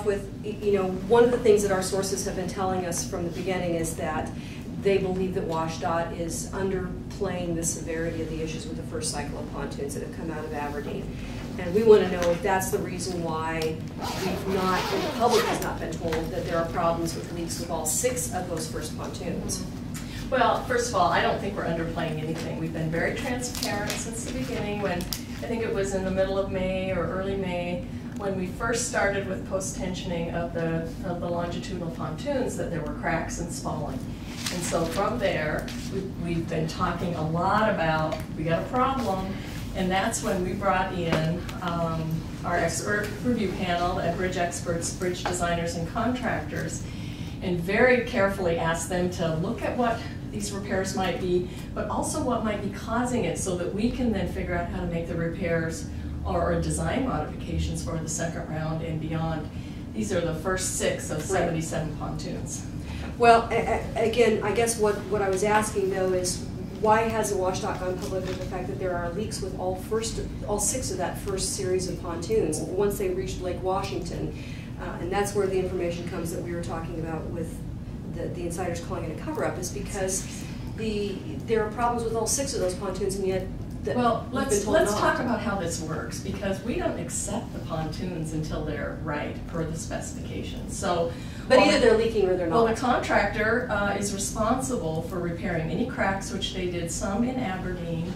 with, you know, one of the things that our sources have been telling us from the beginning is that they believe that WSDOT is underplaying the severity of the issues with the first cycle of pontoons that have come out of Aberdeen. And we want to know if that's the reason why we've not, and the public has not been told that there are problems with leaks with all 6 of those first pontoons. Well, first of all, I don't think we're underplaying anything. We've been very transparent since the beginning. When I think it was in the middle of May or early May, when we first started with post-tensioning of the longitudinal pontoons, that there were cracks and spalling. And so from there, we've been talking a lot about, we got a problem, and that's when we brought in our expert review panel, bridge experts, bridge designers, and contractors, and very carefully asked them to look at what these repairs might be, but also what might be causing it, so that we can then figure out how to make the repairs or design modifications for the second round and beyond. These are the first 6 of 77 pontoons. Well, again, I guess what I was asking though is, why hasn't WSDOT gone public with the fact that there are leaks with all 6 of that first series of pontoons once they reached Lake Washington? And that's where the information comes that we were talking about with the insiders calling it a cover-up, is because there are problems with all 6 of those pontoons, and yet well, let's talk about how this works, because we don't accept the pontoons until they're right per the specifications. So, but either they're leaking or they're not. Well, the contractor is responsible for repairing any cracks, which they did some in Aberdeen,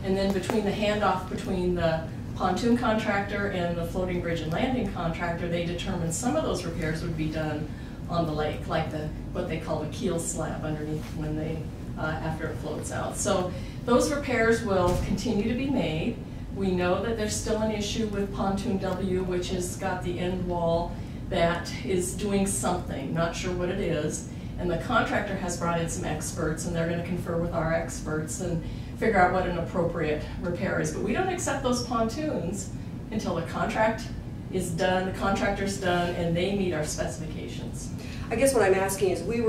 and then between the handoff between the pontoon contractor and the floating bridge and landing contractor, they determined some of those repairs would be done on the lake, like what they call the keel slab underneath when they after it floats out. So those repairs will continue to be made. We know that there's still an issue with pontoon W, which has got the end wall that is doing something, not sure what it is. And the contractor has brought in some experts, and they're going to confer with our experts and figure out what an appropriate repair is. But we don't accept those pontoons until the contract is done, the contractor's done, and they meet our specifications. I guess what I'm asking is, we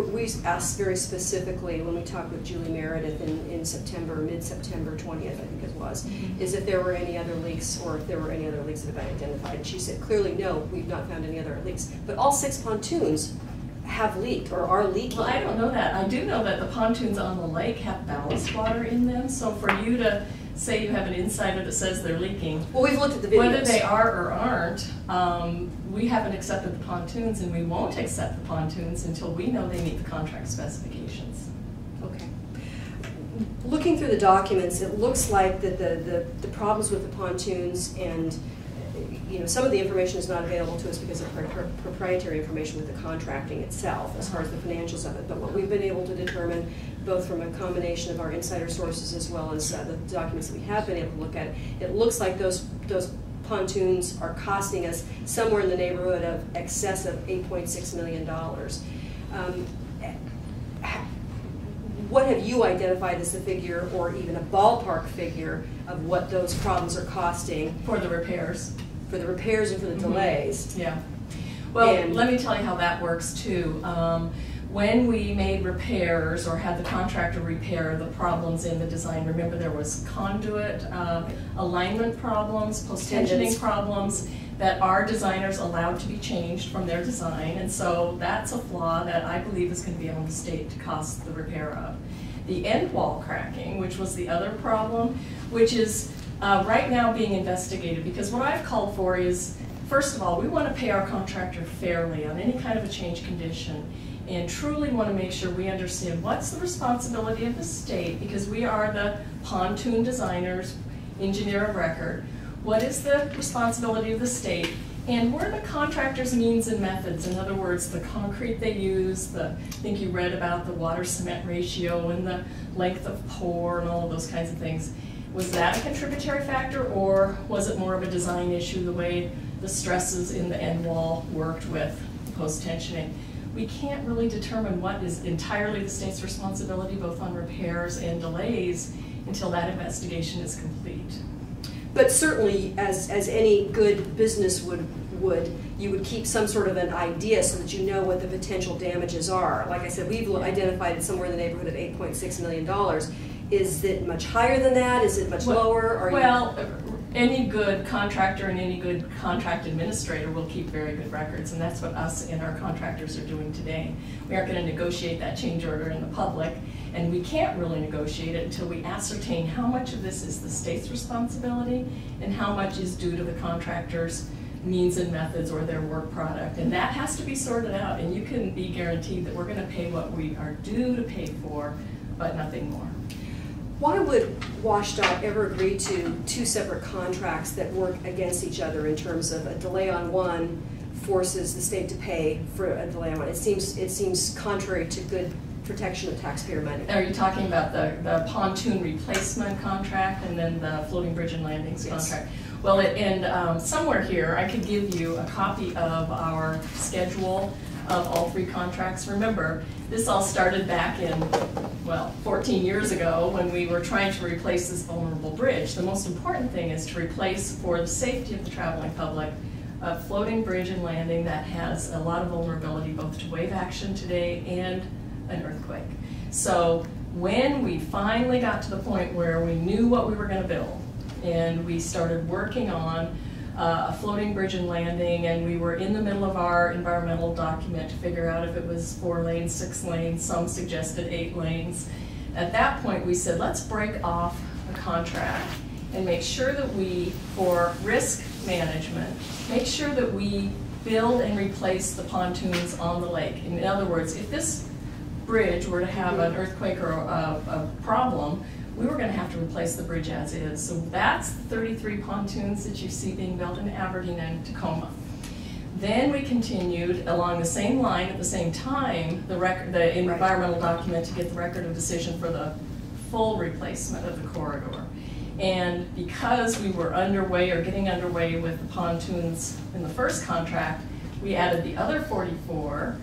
asked very specifically when we talked with Julie Meredith in September, mid-September 20th, I think it was, is if there were any other leaks, or if there were any other leaks that have been identified. And she said, clearly no, we've not found any other leaks. But all 6 pontoons have leaked or are leaking. Well, I don't know that. I do know that the pontoons on the lake have ballast water in them, so for you to say you have an insider that says they're leaking, well, we've looked at the videos. Whether they are or aren't, we haven't accepted the pontoons, and we won't accept the pontoons until we know they meet the contract specifications. Okay. Looking through the documents, it looks like that the problems with the pontoons, and you know, some of the information is not available to us because of proprietary information with the contracting itself, as far as the financials of it. But what we've been able to determine, both from a combination of our insider sources as well as the documents that we have been able to look at, it looks like those pontoons are costing us somewhere in the neighborhood of excess of $8.6 million. What have you identified as the figure, or even a ballpark figure, of what those problems are costing? For the repairs. For the repairs and for the delays. Yeah. Well, let me tell you how that works too. When we made repairs or had the contractor repair the problems in the design, remember there was conduit, alignment problems, post-tensioning problems that our designers allowed to be changed from their design, and so that's a flaw that I believe is going to be on the state to cost the repair of. The end wall cracking, which was the other problem, which is right now being investigated, because what I've called for is, first of all, we want to pay our contractor fairly on any kind of a change condition, and truly want to make sure we understand what's the responsibility of the state, because we are the pontoon designers, engineer of record. What is the responsibility of the state, and what are the contractor's means and methods? In other words, the concrete they use, I think you read about the water-cement ratio and the length of pour and all of those kinds of things. Was that a contributory factor, or was it more of a design issue, the way the stresses in the end wall worked with post-tensioning? We can't really determine what is entirely the state's responsibility, both on repairs and delays, until that investigation is complete. But certainly, as any good business would, you would keep some sort of an idea so that you know what the potential damages are. Like I said, we've identified it somewhere in the neighborhood of $8.6 million. Is it much higher than that? Is it much lower? any good contractor and any good contract administrator will keep very good records, and that's what us and our contractors are doing today. We aren't going to negotiate that change order in the public, and we can't really negotiate it until we ascertain how much of this is the state's responsibility and how much is due to the contractor's means and methods or their work product. And that has to be sorted out, and you can be guaranteed that we're going to pay what we are due to pay for, but nothing more. Why would WashDOT ever agree to two separate contracts that work against each other in terms of a delay on one forces the state to pay for a delay on one? It seems contrary to good protection of taxpayer money. Are you talking about the pontoon replacement contract and then the floating bridge and landings contract? Well, somewhere here I could give you a copy of our schedule of all three contracts. Remember, this all started back in, well, 14 years ago when we were trying to replace this vulnerable bridge. The most important thing is to replace, for the safety of the traveling public, a floating bridge and landing that has a lot of vulnerability both to wave action today and an earthquake. So when we finally got to the point where we knew what we were going to build and we started working on a floating bridge and landing, and we were in the middle of our environmental document to figure out if it was 4 lanes, 6 lanes, some suggested 8 lanes. At that point we said, let's break off a contract and make sure that we, for risk management, make sure that we build and replace the pontoons on the lake. In other words, if this bridge were to have an earthquake or a problem, we were going to have to replace the bridge as is. So that's the 33 pontoons that you see being built in Aberdeen and Tacoma. Then we continued along the same line at the same time, the environmental document to get the record of decision for the full replacement of the corridor. And because we were underway or getting underway with the pontoons in the first contract, we added the other 44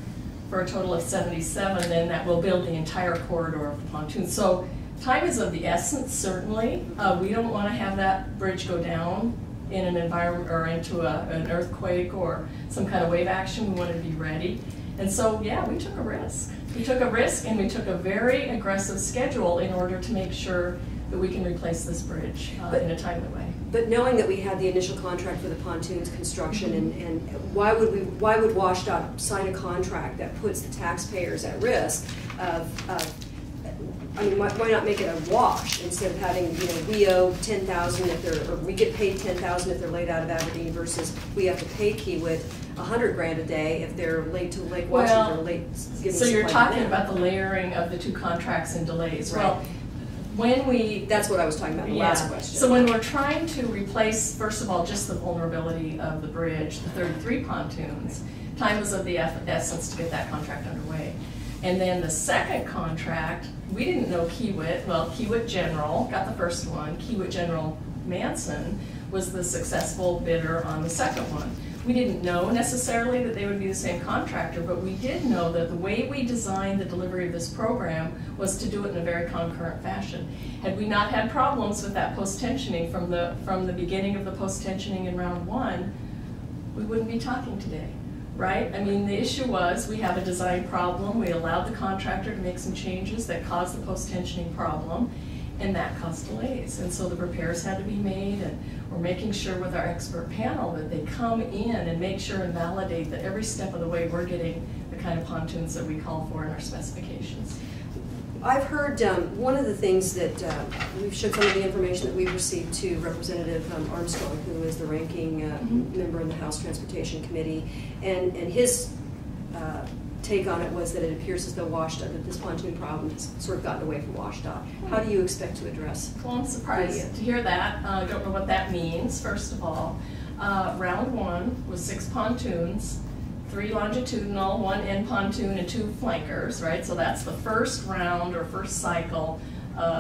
for a total of 77, then that will build the entire corridor of the pontoons. So time is of the essence, certainly. We don't want to have that bridge go down in an environment or into an earthquake or some kind of wave action. We want to be ready. And so, yeah, we took a risk. We took a risk and we took a very aggressive schedule in order to make sure that we can replace this bridge in a timely way. But knowing that we had the initial contract for the pontoons construction, and why would WashDOT sign a contract that puts the taxpayers at risk of I mean, why not make it a wash instead of having, you know, we owe $10,000 if they're, or we get paid $10,000 if they're late out of Aberdeen versus we have to pay Kiewit $100,000 a day if they're late to Lake Washington or late. So you're talking about the layering of the two contracts and delays. Right. Well, when we... That's what I was talking about in the last question. So when we're trying to replace, first of all, just the vulnerability of the bridge, the 33 pontoons, time was of the essence to get that contract underway. And then the second contract, we didn't know Kiewit. Well, Kiewit General got the first one. Kiewit General Manson was the successful bidder on the second one. We didn't know necessarily that they would be the same contractor, but we did know that the way we designed the delivery of this program was to do it in a very concurrent fashion. Had we not had problems with that post-tensioning from the beginning of the post-tensioning in round 1, we wouldn't be talking today. Right? I mean, the issue was we have a design problem. We allowed the contractor to make some changes that caused the post-tensioning problem, and that caused delays. And so the repairs had to be made, and we're making sure with our expert panel that they come in and make sure and validate that every step of the way we're getting the kind of pontoons that we call for in our specifications. I've heard one of the things that we've showed some of the information that we've received to Representative Armstrong, who is the ranking member in the House Transportation Committee, and his take on it was that it appears as though WashDOT, that this pontoon problem has sort of gotten away from WashDOT. How do you expect to address? Well, I'm surprised to hear that. I don't know what that means, first of all. Round 1 was 6 pontoons, 3 longitudinal, 1 end pontoon, and 2 flankers, right? So that's the first round or first cycle,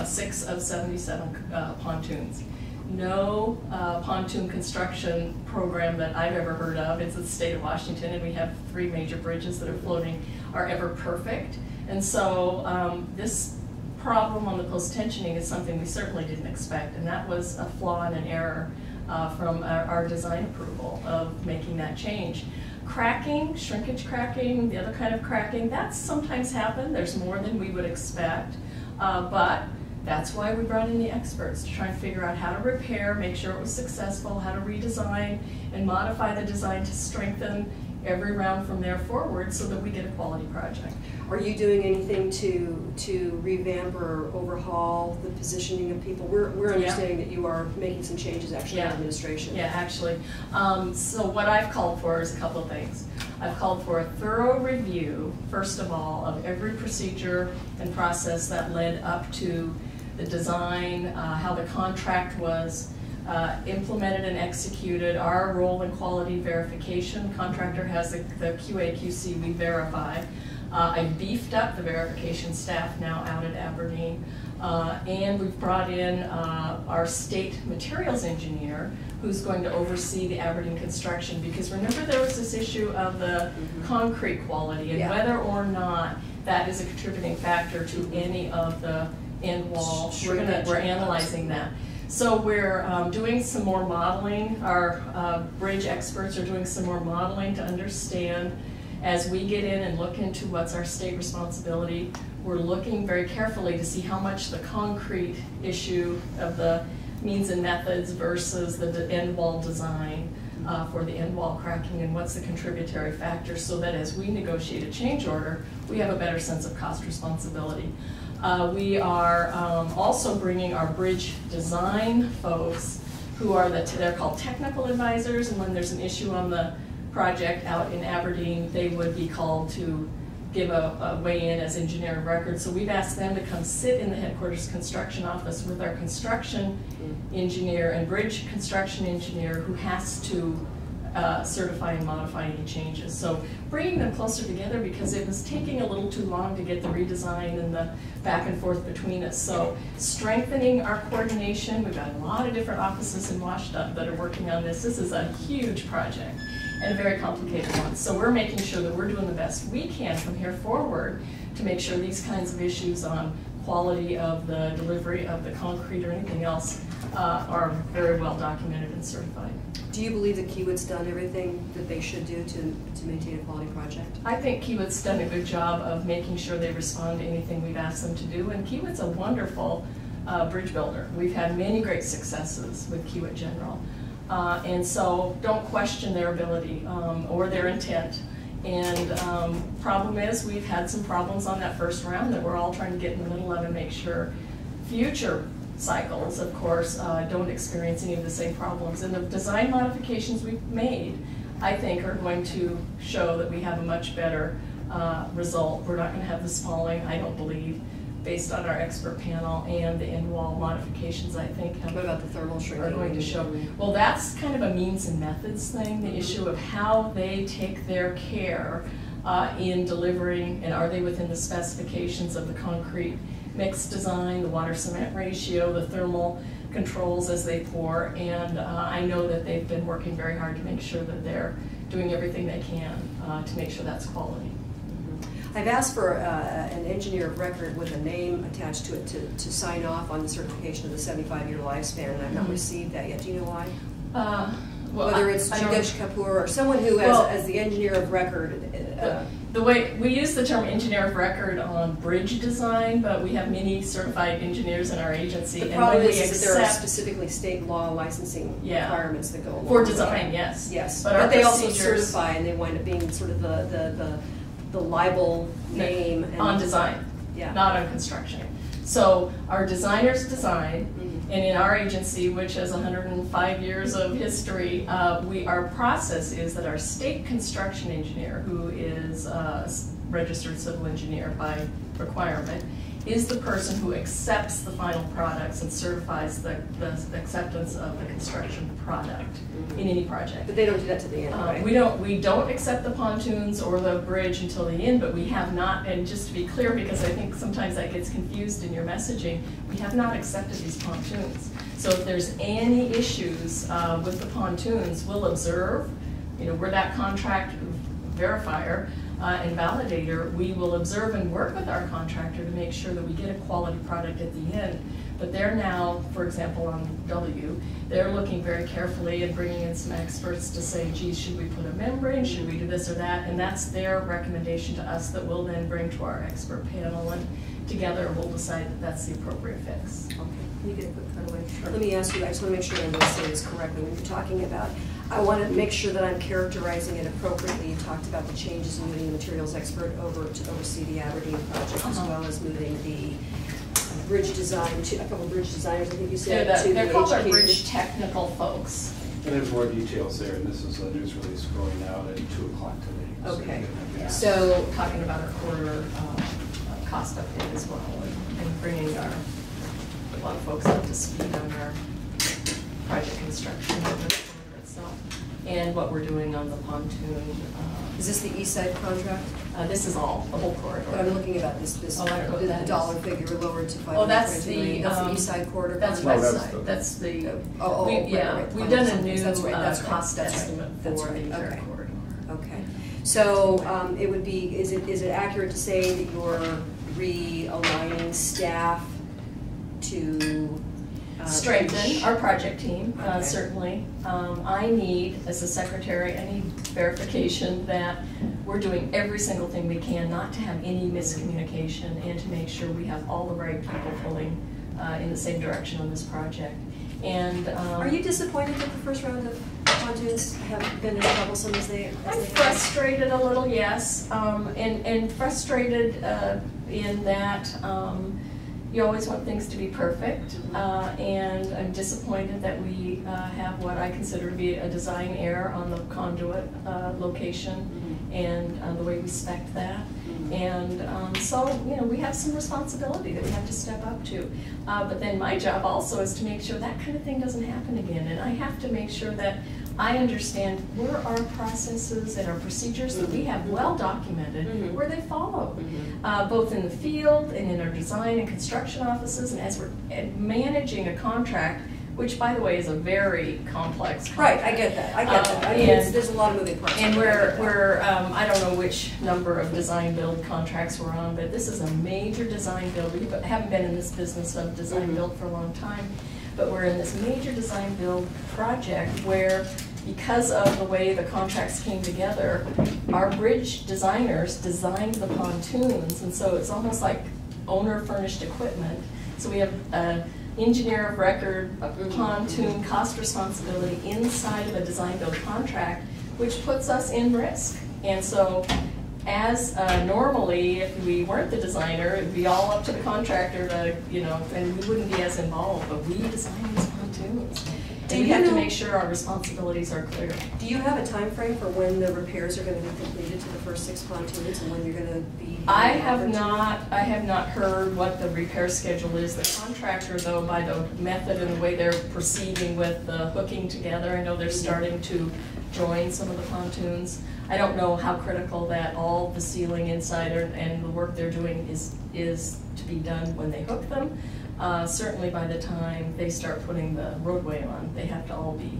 6 of 77 pontoons. No pontoon construction program that I've ever heard of. It's the state of Washington, and we have 3 major bridges that are floating, are ever perfect. And so this problem on the post-tensioning is something we certainly didn't expect, and that was a flaw and an error from our design approval of making that change. Cracking, shrinkage cracking, the other kind of cracking, that's sometimes happened. There's more than we would expect, but That's why we brought in the experts, to try and figure out how to repair, make sure it was successful, how to redesign and modify the design to strengthen every round from there forward so that we get a quality project. Are you doing anything to revamp or overhaul the positioning of people? We're understanding that you are making some changes actually in administration. Yeah, actually. So what I've called for is a couple of things. I've called for a thorough review, first of all, of every procedure and process that led up to the design, how the contract was implemented and executed, our role in quality verification. Contractor has the QA/QC we verify. I beefed up the verification staff now out at Aberdeen, and we've brought in our state materials engineer who's going to oversee the Aberdeen construction, because remember there was this issue of the concrete quality and whether or not that is a contributing factor to any of the end wall. We're analyzing that. So we're doing some more modeling. Our bridge experts are doing some more modeling to understand as we get in and look into what's our state responsibility. We're looking very carefully to see how much the concrete issue of the means and methods versus the end wall design for the end wall cracking, and what's the contributory factor, so that as we negotiate a change order, we have a better sense of cost responsibility. We are also bringing our bridge design folks, who are they're called technical advisors, and when there's an issue on the project out in Aberdeen, they would be called to give a weigh-in as engineer of record. So we've asked them to come sit in the headquarters construction office with our construction engineer and bridge construction engineer, who has to certify and modify any changes. So bringing them closer together, because it was taking a little too long to get the redesign and the back and forth between us. So strengthening our coordination. We've got a lot of different offices in Washington that are working on this. This is a huge project and a very complicated one. So we're making sure that we're doing the best we can from here forward to make sure these kinds of issues on quality of the delivery of the concrete or anything else are very well documented and certified. Do you believe that Kiewit's done everything that they should do to maintain a quality project? I think Kiewit's done a good job of making sure they respond to anything we've asked them to do, and Kiewit's a wonderful bridge builder. We've had many great successes with Kiewit General. And so don't question their ability or their intent. And problem is, we've had some problems on that first round that we're all trying to get in the middle of and make sure future cycles, of course, don't experience any of the same problems. And the design modifications we've made, I think, are going to show that we have a much better result. We're not going to have this falling, I don't believe, based on our expert panel, and the end wall modifications, I think, what about the thermal shrinking are going to show. Well, that's kind of a means and methods thing, the issue of how they take their care in delivering, and are they within the specifications of the concrete mix design, the water cement ratio, the thermal controls as they pour, and I know that they've been working very hard to make sure that they're doing everything they can to make sure that's quality. I've asked for an engineer of record with a name attached to it to sign off on the certification of the 75-year lifespan, and I've not received that yet. Do you know why? Well, whether it's Jagdish Kapoor or someone who, as the engineer of record. The way we use the term engineer of record on bridge design, but we have many certified engineers in our agency. The problem is that there are specifically state law licensing requirements that go along for design. Yes, yes, but they also certify, and they wind up being sort of the libel name on design, not on construction. So our designers design, and in our agency, which has 105 years of history, our process is that our state construction engineer, who is a registered civil engineer by requirement, is the person who accepts the final products and certifies the acceptance of the construction product in any project. But they don't do that to the end, right? We don't accept the pontoons or the bridge until the end, but we have not, and just to be clear, because I think sometimes that gets confused in your messaging, we have not accepted these pontoons. So if there's any issues with the pontoons, we'll observe, where that contract verifier and validator, we will observe and work with our contractor to make sure that we get a quality product at the end. But they're now, for example, on W, they're looking very carefully and bringing in some experts to say, geez, should we put a membrane, should we do this or that? And that's their recommendation to us that we'll then bring to our expert panel, and together we'll decide that that's the appropriate fix. Okay, can you get a quick cutaway? Sure. Let me ask you, I just want to make sure I'm understanding this correctly. When you're talking about, I want to make sure that I'm characterizing it appropriately. You talked about the changes in moving the materials expert over to oversee the Aberdeen project, as well as moving the bridge design to a couple of bridge designers, I think you said. They're called our bridge technical folks. And there's more details there, and this is a news release going out at 2 o'clock today. Okay. So talking about our quarter cost update as well, and bringing a lot of folks up to speed on our project construction of the quarter itself, and what we're doing on the pontoon. Is this the east side contract? This is all, the whole corridor. But I'm looking about this I don't know what that the is. dollar figure lowered to 500. Oh, that's the east side corridor. That's contract? west that's side. the- That's the. Right. We've done a new That's right. cost That's right. estimate That's for right. the entire Okay. corridor. Okay. So it would be, is it accurate to say that you're realigning staff to Strengthen our project team, Okay. certainly. I need, as the secretary, I need verification that we're doing every single thing we can not to have any miscommunication, and to make sure we have all the right people pulling in the same direction on this project. And Are you disappointed that the first round of pontoons have been as troublesome as they I'm have? frustrated a little, yes, and frustrated in that you always want things to be perfect, and I'm disappointed that we have what I consider to be a design error on the conduit location, and the way we spec that. And so, you know, we have some responsibility that we have to step up to. But then my job also is to make sure that kind of thing doesn't happen again. And I have to make sure that I understand where our processes and our procedures that we have well documented, where they follow, both in the field and in our design and construction offices, and as we're managing a contract, which, by the way, is a very complex contract. Right, I get that. I get that. I mean, there's a lot of moving parts. And we're I don't know which number of design build contracts we're on, but this is a major design build. We haven't been in this business of design build for a long time, but we're in this major design build project where, because of the way the contracts came together, our bridge designers designed the pontoons, and so it's almost like owner furnished equipment. So we have engineer of record, a pontoon cost responsibility inside of a design build contract, which puts us in risk. And so, as normally, if we weren't the designer, it'd be all up to the contractor to, you know, and we wouldn't be as involved, but we design these pontoons. And we have to make sure our responsibilities are clear. Do you have a time frame for when the repairs are going to be completed to the first 6 pontoons, and when you're going to be? I have not heard what the repair schedule is. The contractor, though, by the method and the way they're proceeding with the hooking together, I know they're starting to join some of the pontoons. I don't know how critical that all the sealing inside and the work they're doing is to be done when they hook them. Certainly by the time they start putting the roadway on, they have to all be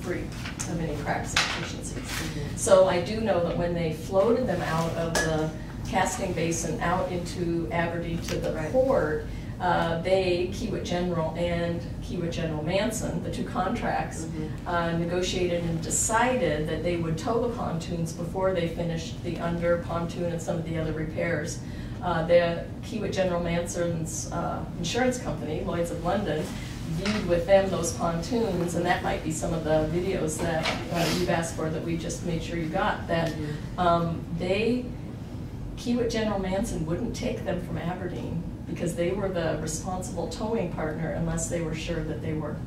free of any cracks and deficiencies. So I do know that when they floated them out of the casting basin out into Aberdeen to the port, Kiewit General and Kiewit General Manson, the two contracts, negotiated and decided that they would tow the pontoons before they finished the under pontoon and some of the other repairs. The Kiewit General Manson's insurance company, Lloyd's of London, viewed with them those pontoons, and that might be some of the videos that you've asked for that we just made sure you got, that Kiewit General Manson wouldn't take them from Aberdeen because they were the responsible towing partner unless they were sure that they were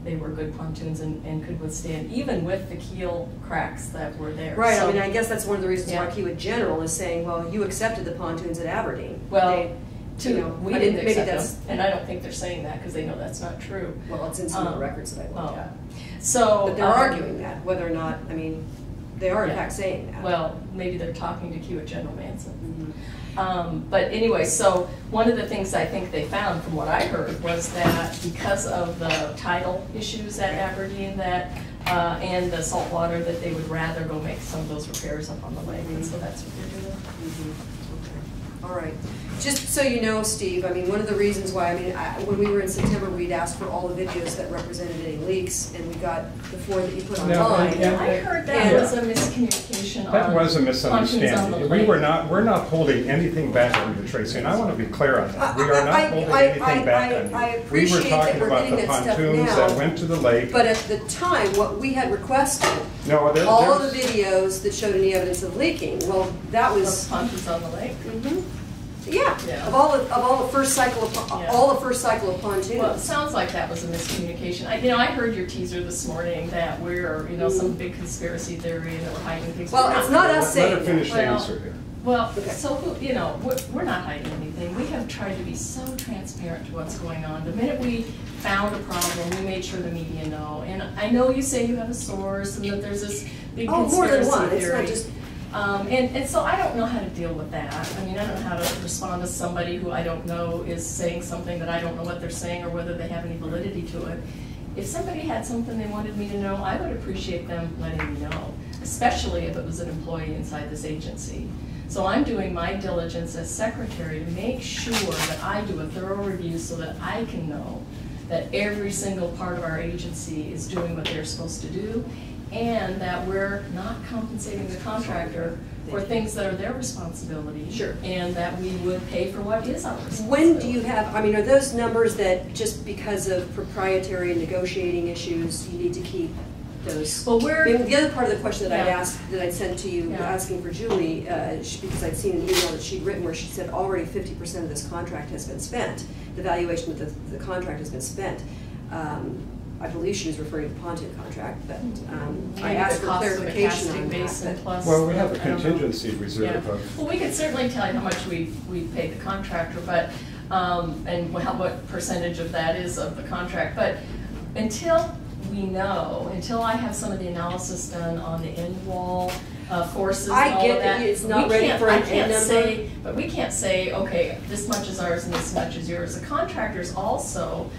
good pontoons and could withstand, even with the keel cracks that were there. Right, So, I mean, I guess that's one of the reasons why yeah. Kiewit General is saying, well, you accepted the pontoons at Aberdeen. Well, we didn't maybe accept that's, them, and I don't think they're saying that because they know that's not true. well, it's in some of the records that I looked at. So, But they're arguing that, whether or not, I mean, they are in fact saying that. Well, maybe they're talking to Kiewit General Manson. But anyway, so one of the things I think they found from what I heard was that because of the tidal issues at Aberdeen, that and the salt water, that they would rather go make some of those repairs up on the lake, and so that's what they're doing. All right. Just so you know, Steve, I mean, one of the reasons why, when we were in September, we'd asked for all the videos that represented any leaks, and we got the 4 that you put online. I heard that was a miscommunication. That was a misunderstanding. We're not holding anything back on you, Tracy, and I want to be clear on that. We are not holding anything back on you. I appreciate we were talking that we're about the getting that stuff pontoons now, that went to the lake. But at the time, what we had requested, all of the videos that showed any evidence of leaking, well, that was pontoons on the lake. Yeah. Of all the first cycle of pontoons. Well, it sounds like that was a miscommunication. I heard your teaser this morning that we're some big conspiracy theory and that we're hiding things. Well, it's not us saying. Let her finish the answer here. Well, okay. So we're not hiding anything. We have tried to be so transparent to what's going on. The minute we found a problem, we made sure the media know. And I know you say you have a source and that there's this big conspiracy more than one. theory. It's not just. And so I don't know how to deal with that. I mean, I don't know how to respond to somebody who I don't know is saying something that I don't know what they're saying or whether they have any validity to it. If somebody had something they wanted me to know, I would appreciate them letting me know, especially if it was an employee inside this agency. So I'm doing my diligence as secretary to make sure that I do a thorough review so that I can know that every single part of our agency is doing what they're supposed to do, and that we're not compensating the contractor for things that are their responsibility. Sure. And that we would pay for what is our responsibility. When do you have, are those numbers that just because of proprietary and negotiating issues, you need to keep those? Well, the other part of the question that I'd asked, that I'd sent to you, asking for Julie, because I'd seen an email that she'd written where she said already 50% of this contract has been spent. The valuation of the contract has been spent. I believe she was referring to the pontoon contract, but I asked for clarification on that. Well, we have a contingency reserve. Yeah. Well, we could certainly tell you how much we paid the contractor, but and what percentage of that is of the contract. But until I have some of the analysis done on the end wall forces, I all get of that, it's not ready for an end number. But we can't say, okay, this much is ours and this much is yours. The contractors also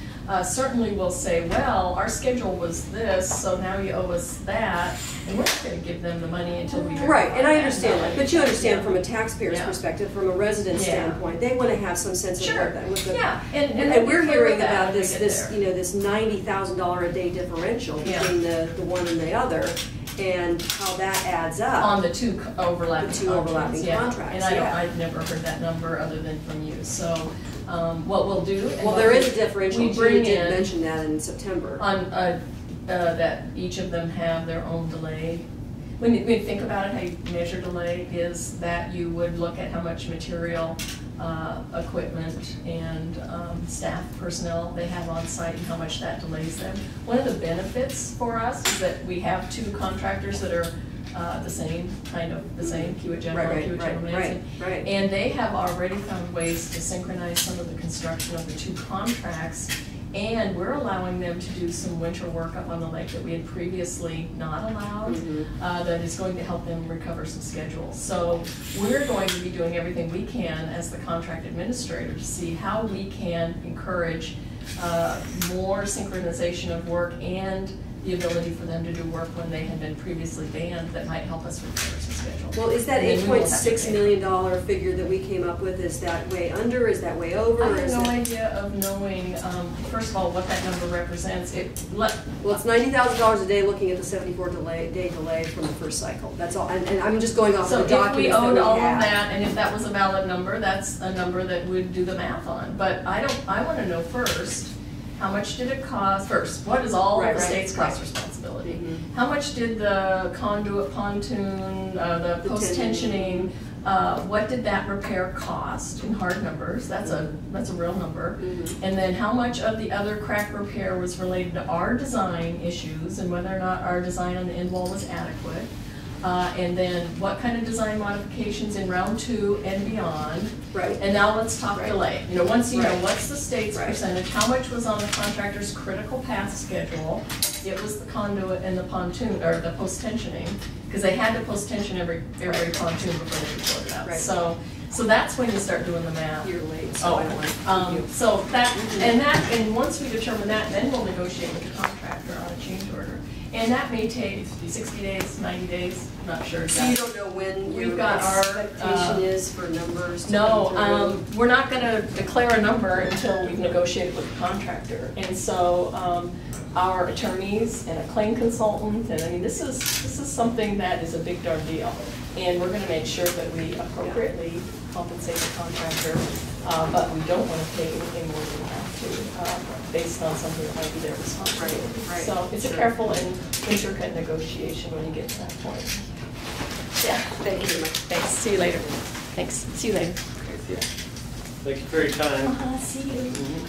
certainly will say, well, our schedule was this, so now you owe us that, and we're not going to give them the money until we verify. Right, and I understand that, but you understand from a taxpayer's perspective, from a resident standpoint, they want to have some sense of what that. And we're hearing about this $90,000 a day differential between the one and the other, and how that adds up on the two overlapping contracts. And I've never heard that number other than from you. So what we'll do? There is a differential. We bring did mention that in September. On that each of them have their own delay. When you think about it, how you measure delay is that you would look at how much material, equipment, and staff personnel they have on site and how much that delays them. One of the benefits for us is that we have two contractors that are the same, Kiewit General and Kiewit General Manson. And they have already found ways to synchronize some of the construction of the two contracts. And we're allowing them to do some winter work up on the lake that we had previously not allowed, that is going to help them recover some schedules. So we're going to be doing everything we can as the contract administrator to see how we can encourage more synchronization of work and the ability for them to do work when they had been previously banned that might help us recover some schedule. Well, is that $8.6 million figure that we came up with, is that way under, is that way over? I have no idea of knowing, first of all, what that number represents. Well, it's $90,000 a day looking at the 74-day delay from the first cycle. That's all, and I'm just going off the documents that we have. So if we owed all of that, and if that was a valid number, that's a number that we'd do the math on. But I want to know first, how much did it cost? First, what is all the state's cost responsibility? How much did the conduit pontoon, the post-tensioning, what did that repair cost in hard numbers? That's a real number. And then how much of the other crack repair was related to our design issues and whether or not our design on the end wall was adequate? And then what kind of design modifications in round 2 and beyond. And now let's talk delay. Once you know what's the state's percentage, how much was on the contractor's critical path schedule. It was the conduit and the pontoon, or the post-tensioning, because they had to post-tension every pontoon before they could put it out. So that's when you start doing the math. You're late. So and once we determine that, then we'll negotiate with the contractor on a change order. And that may take 60 days, 90 days, not sure exactly. So you don't know when We've your got our, expectation is for numbers to come No, through? we're not going to declare a number until we've negotiated with the contractor. And so our attorneys and a claim consultant, and I mean, this is something that is a big darn deal. And we're going to make sure that we appropriately compensate the contractor, but we don't want to pay anything more than we have to, based on something that might be their responsibility. Right. So it's a careful and intricate negotiation when you get to that point. Yeah. Thank you very much. Thanks. See you later. Thanks. See you later. Thank you for your time. See you. Mhm.